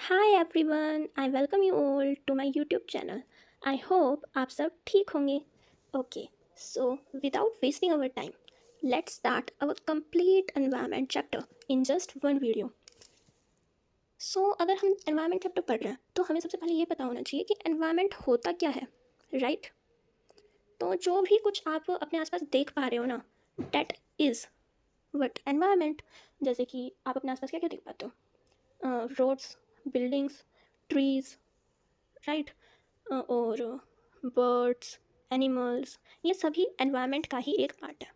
Hi everyone, I welcome you all to my YouTube channel. I hope आप सब ठीक होंगे। Okay, so without wasting our time, let's start our complete environment chapter in just one video. So अगर हम environment chapter पढ़ रहे हैं तो हमें सबसे पहले ये पता होना चाहिए कि एनवायरनमेंट होता क्या है, राइट? तो जो भी कुछ आप अपने आसपास देख पा रहे हो ना, दैट इज़ वट एनवायरनमेंट। जैसे कि आप अपने आसपास क्या क्या देख पाते हो? Roads, buildings, trees, right? और बर्ड्स, एनिमल्स, ये सभी एनवायरनमेंट का ही एक पार्ट है।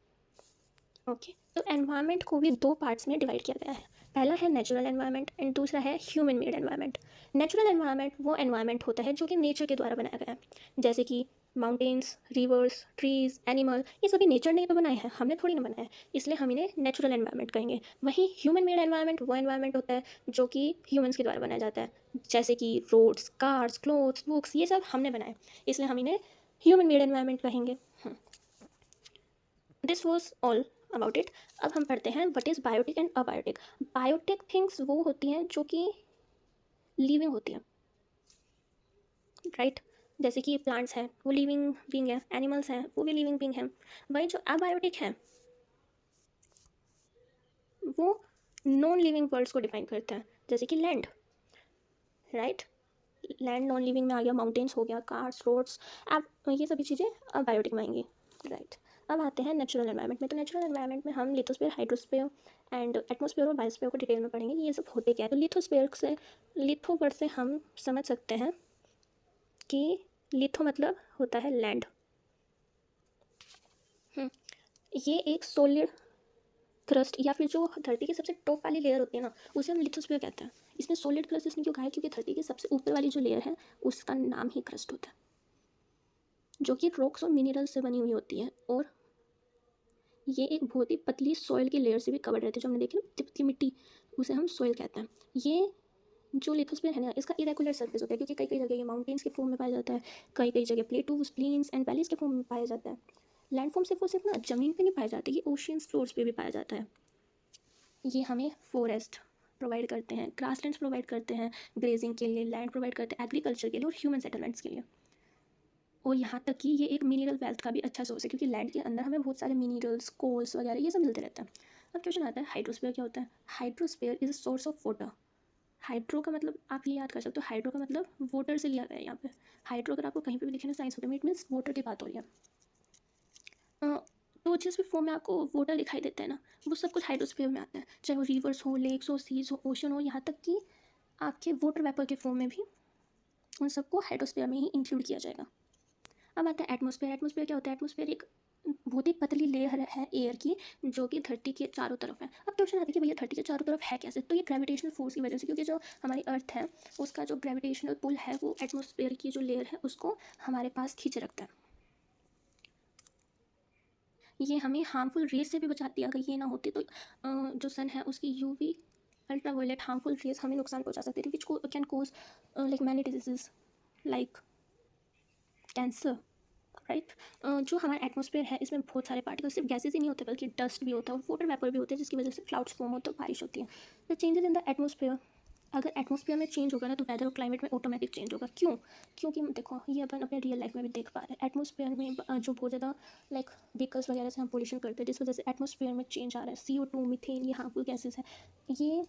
ओके, तो एनवायरनमेंट को भी दो पार्ट्स में डिवाइड किया गया है। पहला है नेचुरल एनवायरनमेंट एंड दूसरा है human made environment. Natural environment वो एनवायरनमेंट होता है जो कि नेचर के द्वारा बनाया गया है, जैसे कि माउंटेन्स, रिवर्स, ट्रीज, एनिमल, ये सभी नेचर ने तो बनाए हैं, हमने थोड़ी ना बनाया है, इसलिए हम इन्हें नेचुरल एनवायरनमेंट कहेंगे। वहीं ह्यूमन मेड एनवायरनमेंट वो एनवायरनमेंट होता है जो कि ह्यूमंस के द्वारा बनाया जाता है, जैसे कि रोड्स, कार्स, क्लोथ्स, बुक्स, ये सब हमने बनाए, इसलिए हम इन्हें ह्यूमन मेड एनवायरनमेंट कहेंगे। This was all about it. अब हम पढ़ते हैं what is biotic and abiotic. Biotic things वो होती हैं जो कि लिविंग होती हैं, राइट? जैसे कि प्लांट्स हैं, वो लिविंग बींग है, एनिमल्स हैं, वो भी लिविंग बींग हैं। वही जो अबायोटिक है वो नॉन लिविंग वर्ल्ड्स को डिफाइन करता है, जैसे कि land, right? Land non living में आ गया, माउंटेन्स हो गया, कार्स, रोड्स, अब ये सभी चीज़ें अबायोटिक में आएंगी, राइट? अब आते हैं नेचुरल एनवायरनमेंट में। तो नेचुरल एनवायरनमेंट में हम लिथोस्फीयर, हाइड्रोस्फीयर एंड एटमॉस्फेयर और बायोस्फीयर को डिटेल में पढ़ेंगे कि ये सब होते क्या है। तो लिथोस्फीयर से, लिथो वर्ड से हम समझ सकते हैं कि लिथो मतलब होता है लैंड। ये एक सोलिड क्रस्ट या फिर जो धरती की सबसे टॉप वाली लेयर होती है ना, उसे हम लिथोस्फीयर कहते हैं। इसमें सॉलिड क्रस्ट इसलिए क्यों कहा है, क्योंकि धरती की सबसे ऊपर वाली जो लेयर है उसका नाम ही क्रस्ट होता है, जो कि रॉक्स और मिनरल्स से बनी हुई होती है। और ये एक बहुत ही पतली सॉइल की लेयर से भी कवर्ड रहती है, जो हमने देखी ना, पतली मिट्टी, उसे हम सॉइल कहते हैं। ये जो लिथोस्फीयर है ना, इसका इरेगुलर सरफेस होता है, क्योंकि कई कई जगह ये माउंटेन्स के फॉर्म में पाया जाता है, कई कई जगह प्लेटूज, प्लेन्स एंड वैलीज के फॉर्म में पाया जाता है। लैंडफॉर्म सिर्फ वो सिर्फ ना जमीन पे नहीं पाया जाता, ये ओशियंस फ्लोर्स पे भी पाया जाता है। ये हमें फॉरेस्ट प्रोवाइड करते हैं, ग्रासलैंड्स प्रोवाइड करते हैं ग्रेजिंग के लिए, लैंड प्रोवाइड करते हैं एग्रीकल्चर के लिए और ह्यूमन सेटलमेंट्स के लिए। और यहाँ तक कि ये एक मिनरल वेल्थ का भी अच्छा सोर्स है, क्योंकि लैंड के अंदर हमें बहुत सारे मिनरल्स, कोल्स वगैरह ये सब मिलते रहते हैं। अब क्वेश्चन आता है हाइड्रोस्फीयर क्या होता है। Hydrosphere is a source of water. Hydro का मतलब आप ये याद कर सकते हो, हाइड्रो का मतलब वाटर से लिया गया है यहाँ पे। हाइड्रो अगर आपको कहीं पे भी लिखे ना साइंस में, इट मीन्स वाटर की बात हो रही है। तो जिस भी फॉर्म में आपको वाटर दिखाई देता है ना, वो सब कुछ हाइड्रोस्फीयर में आता है, चाहे वो रिवर्स हो, लेक्स हो, सीज हो, ओशन हो, यहाँ तक कि आपके वाटर वेपर के फॉर्म में भी उन सबको हाइड्रोस्फीयर में ही इंक्लूड किया जाएगा। अब आता है एटमॉस्फेयर। एटमॉस्फेयर क्या होता है। एटमॉस्फेयर एक बहुत ही पतली लेयर है एयर की, जो कि धरती के चारों तरफ है। अब क्वेश्चन आता है कि भैया धरती के चारों तरफ है कैसे। तो ये ग्रेविटेशनल फोर्स की वजह से, क्योंकि जो हमारी अर्थ है उसका जो ग्रेविटेशनल पुल है वो एटमॉस्फेयर की जो लेयर है उसको हमारे पास खींचे रखता है। ये हमें हार्मफुल रेज से भी बचाती है। अगर ये ना होती तो जो सन है उसकी यूवी अल्ट्रावायलेट हार्मफुल रेज हमें नुकसान पहुंचा सकती थी, which can cause like many diseases like cancer, right? जो हमारा एटमॉस्फेयर है इसमें बहुत सारे पार्टिकल्स, सिर्फ गैसेज ही नहीं होते बल्कि डस्ट भी होता है और वाटर वेपर भी होते हैं, जिसकी वजह से क्लाउड्स फॉर्म होते हैं, बारिश होती है। The changes in the atmosphere, अगर एटमॉस्फेयर में चेंज होगा ना तो वेदर और क्लाइमेट में ऑटोमेटिक चेंज होगा। क्यों? क्योंकि देखो ये अपन अपने रियल लाइफ में भी देख पा रहे हैं। एटमॉस्फेयर में जो बहुत ज़्यादा लाइक व्हीकल्स वगैरह से हम पोल्यूशन करते हैं, जिस वजह से एटमॉस्फेयर में चेंज आ रहा है। CO2, मीथेन, ये हार्मफुल गैसेज है, ये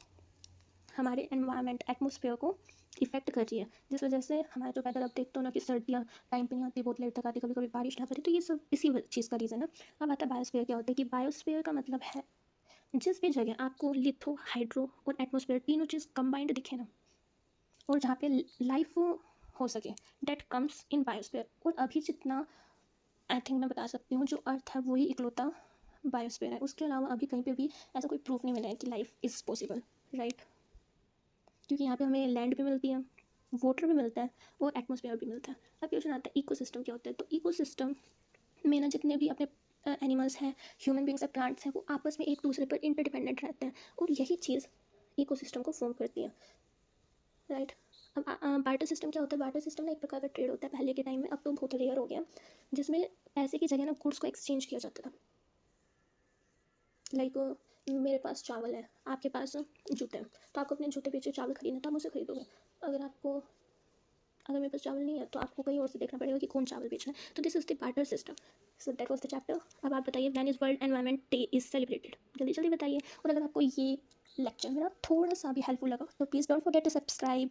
हमारे एनवायरनमेंट एटमॉस्फेयर को इफेक्ट कर रही है, जिस वजह से हमारा जो वेदर, अब देखते हो ना कि सर्दियाँ टाइम पे नहीं आती, बहुत लेट तक आती, कभी कभी बारिश ना पड़ती, तो ये सब इसी चीज़ का रीज़न है। अब आता है बायोस्फीयर क्या होता है। कि बायोस्फीयर का मतलब है जिस भी जगह आपको लिथो, हाइड्रो और एटमॉस्फेयर तीनों चीज़ कंबाइंड दिखे ना, और जहाँ पे लाइफ हो सके, डेट कम्स इन बायोस्फीयर। और अभी जितना आई थिंक मैं बता सकती हूँ, जो अर्थ है वही इकलौता बायोस्फीयर है। उसके अलावा अभी कहीं पे भी ऐसा कोई प्रूफ नहीं मिला है कि लाइफ इज़ पॉसिबल, राइट? क्योंकि यहाँ पे हमें लैंड भी मिलती है, वाटर भी मिलता है और एटमॉस्फेयर भी मिलता है। अब क्वेश्चन आता है इकोसिस्टम क्या होता है। तो इकोसिस्टम में ना जितने भी अपने एनिमल्स हैं, ह्यूमन बींग्स हैं, प्लांट्स हैं, वो आपस में एक दूसरे पर इंटरडिपेंडेंट रहते हैं, और यही चीज़ इकोसिस्टम को फॉर्म करती है, राइट? अब बार्टर सिस्टम क्या होता है। बार्टर सिस्टम ना एक प्रकार का ट्रेड होता है पहले के टाइम में, अब तो बहुत रेयर हो गया, जिसमें पैसे की जगह ना गुड्स को एक्सचेंज किया जाता था। लाइक मेरे पास चावल है, आपके पास जूते हैं, तो आपको अपने जूते बेचे चावल खरीदना तो आप मुझसे खरीदोगे। अगर मेरे पास चावल नहीं है तो आपको कहीं और से देखना पड़ेगा कि कौन चावल बेच रहा है। तो this is the barter system. So that was the chapter. अब आप बताइए, when is world environment day is celebrated? जल्दी जल्दी बताइए। और अगर आपको ये लेक्चर मेरा थोड़ा सा भी हेल्पफुल लगा तो please don't forget to subscribe.